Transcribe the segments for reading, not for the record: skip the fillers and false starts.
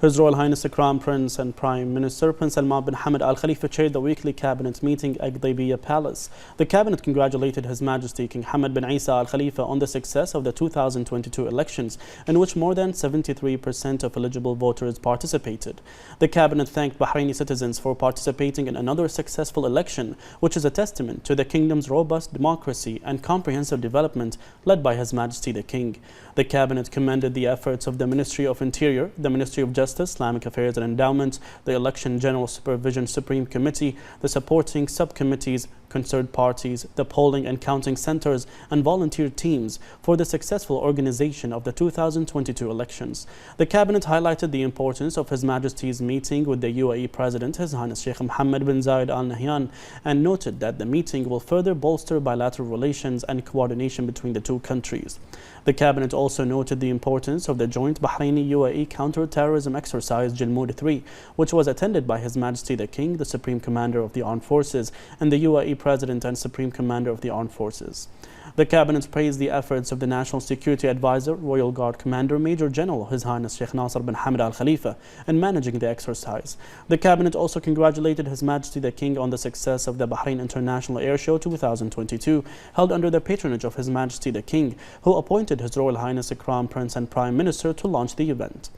His Royal Highness the Crown Prince and Prime Minister Prince Salman bin Hamad Al Khalifa chaired the weekly cabinet meeting at Gdaybiya Palace. The cabinet congratulated His Majesty King Hamad bin Isa Al Khalifa on the success of the 2022 elections, in which more than 73% of eligible voters participated. The cabinet thanked Bahraini citizens for participating in another successful election, which is a testament to the kingdom's robust democracy and comprehensive development led by His Majesty the King. The cabinet commended the efforts of the Ministry of Interior, the Ministry of Justice, Islamic Affairs and Endowments, the Election General Supervision Supreme Committee, the supporting subcommittees, concerned parties, the polling and counting centers and volunteer teams for the successful organization of the 2022 elections. The cabinet highlighted the importance of His Majesty's meeting with the UAE President, His Highness Sheikh Mohammed bin Zayed Al Nahyan, and noted that the meeting will further bolster bilateral relations and coordination between the two countries. The cabinet also noted the importance of the joint Bahraini-UAE counter-terrorism exercise Jalmoud 3, which was attended by His Majesty the King, the Supreme Commander of the Armed Forces, and the UAE President and Supreme Commander of the Armed Forces. The cabinet praised the efforts of the National Security Advisor, Royal Guard Commander, Major General His Highness Sheikh Nasser bin Hamad Al Khalifa in managing the exercise. The cabinet also congratulated His Majesty the King on the success of the Bahrain International Air Show 2022, held under the patronage of His Majesty the King, who appointed His Royal Highness the Crown Prince and Prime Minister to launch the event.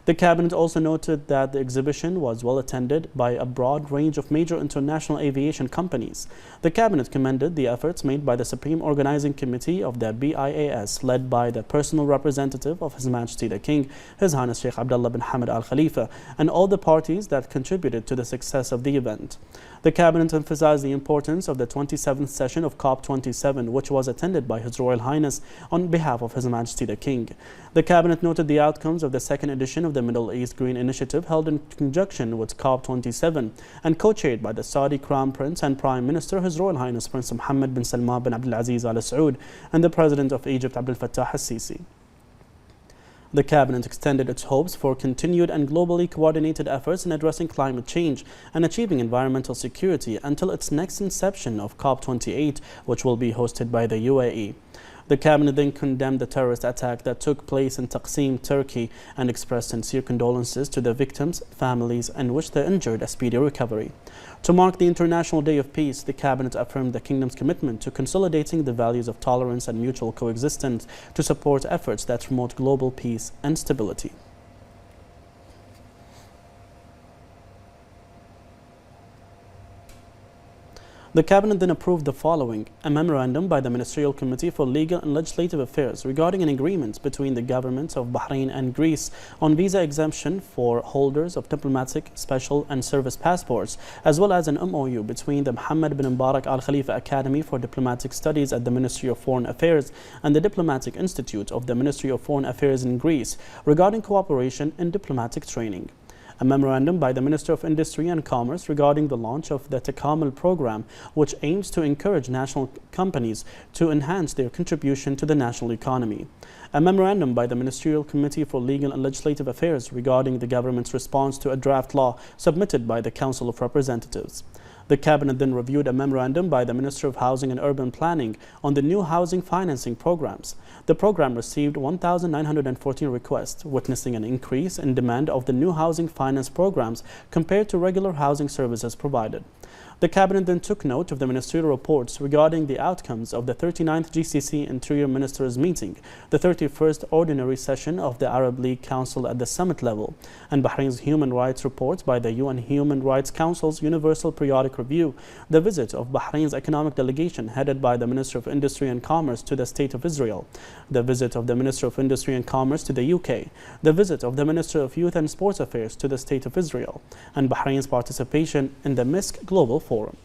The cabinet also noted that the exhibition was well attended by a broad range of major international aviation companies. The cabinet commended the efforts made by the Supreme Organizing Committee of the BIAS, led by the personal representative of His Majesty the King, His Highness Sheikh Abdullah bin Hamad Al Khalifa, and all the parties that contributed to the success of the event. The cabinet emphasized the importance of the 27th session of COP27, which was attended by His Royal Highness on behalf of His Majesty the King. The cabinet noted the outcomes of the second edition of the Middle East Green Initiative, held in conjunction with COP27 and co-chaired by the Saudi Crown Prince and Prime Minister His Royal Highness Prince Mohammed bin Salman bin Abdul Aziz Al Saud and the President of Egypt Abdel Fattah al-Sisi. The cabinet extended its hopes for continued and globally coordinated efforts in addressing climate change and achieving environmental security until its next inception of COP28, which will be hosted by the UAE. The cabinet then condemned the terrorist attack that took place in Taqsim, Turkey, and expressed sincere condolences to the victims, families, and wished the injured a speedy recovery. To mark the International Day of Peace, the cabinet affirmed the kingdom's commitment to consolidating the values of tolerance and mutual coexistence to support efforts that promote global peace and stability. The cabinet then approved the following: a memorandum by the Ministerial Committee for Legal and Legislative Affairs regarding an agreement between the governments of Bahrain and Greece on visa exemption for holders of diplomatic, special and service passports, as well as an MOU between the Mohammed bin Mubarak Al Khalifa Academy for Diplomatic Studies at the Ministry of Foreign Affairs and the Diplomatic Institute of the Ministry of Foreign Affairs in Greece regarding cooperation in diplomatic training. A memorandum by the Minister of Industry and Commerce regarding the launch of the Takamul program, which aims to encourage national companies to enhance their contribution to the national economy. A memorandum by the Ministerial Committee for Legal and Legislative Affairs regarding the government's response to a draft law submitted by the Council of Representatives. The cabinet then reviewed a memorandum by the Minister of Housing and Urban Planning on the new housing financing programs. The program received 1,914 requests, witnessing an increase in demand of the new housing finance programs compared to regular housing services provided. The cabinet then took note of the ministerial reports regarding the outcomes of the 39th GCC Interior Ministers meeting, the 31st ordinary session of the Arab League Council at the summit level, and Bahrain's human rights reports by the UN Human Rights Council's Universal Periodic Review, the visit of Bahrain's economic delegation headed by the Minister of Industry and Commerce to the State of Israel, the visit of the Minister of Industry and Commerce to the UK, the visit of the Minister of Youth and Sports Affairs to the State of Israel, and Bahrain's participation in the MISC Global Forum.